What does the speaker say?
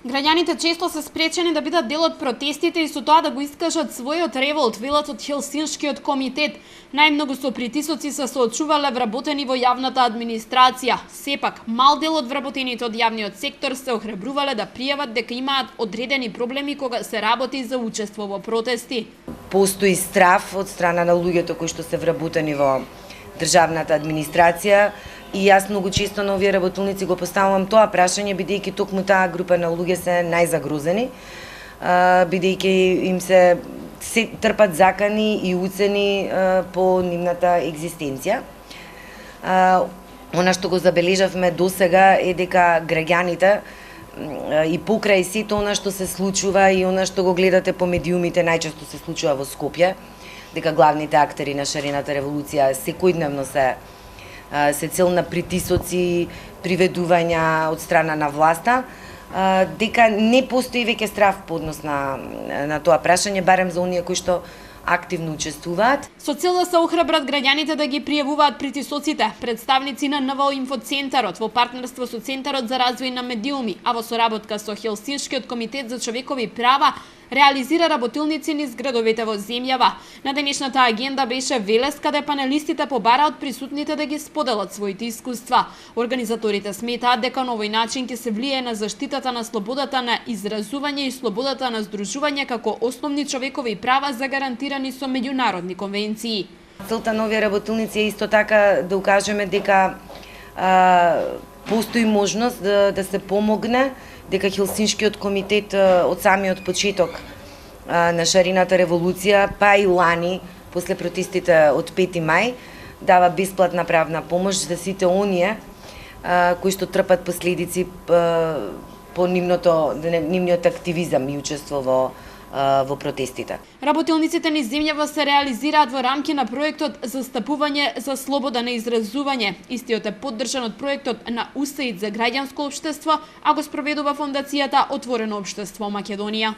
Граѓаните често се спречени да бидат дел од протестите и со тоа да го искажат својот револт, велат од Хелсиншкиот комитет. Најмногу со притисоци се соочувале вработени во јавната администрација. Сепак, мал дел од вработените од јавниот сектор се охрабрувале да пријават дека имаат одредени проблеми кога се работи за учество во протести. Постои страф од страна на луѓето кои што се вработени во државната администрација. И јас многу често на овие работилници го поставувам тоа прашање, бидејќи токму таа група на луѓе се најзагрозени, бидејќи им се трпат закани и уцени по нивната екзистенција. Она што го забележавме досега е дека граѓаните и покрај сето она што се случува и она што го гледате по медиумите, најчесто се случува во Скопје, дека главните актери на шарената револуција секојдневно се цел на притисоци, приведувања од страна на власта, дека не постои веќе страв по однос на тоа прашање, барем за оние кои што активно учествуваат. Со цел да се охрабрат граѓаните да ги пријавуваат притисоците, представници на НВО Инфоцентарот во партнерство со Центарот за развој на медиуми, а во соработка со Хелсиншкиот комитет за човекови права, реализира работилници низ градовите во земјава. На денешната агенда беше Велес, каде панелистите побара од присутните да ги споделат своите искуства. Организаторите сметаат дека на овој начин ќе се влијае на заштитата на слободата на изразување и слободата на здружување како основни човекови права загарантирани со меѓународни конвенции. Целта на овие работилници е исто така да укажеме дека постои можност да се помогне, дека Хелсиншкиот комитет од самиот почеток на шарената револуција, па и лани, после протестите од 5 мај, дава бесплатна правна помош за сите оние кои што трпат последици по нивниот активизам и учество во протестите. Работилниците низ земјава се реализираат во рамки на проектот Застапување за слобода на изразување. Истиот е поддржан од проектот на УСАИД за граѓанско општество, а го спроведува фондацијата Отворено општество Македонија.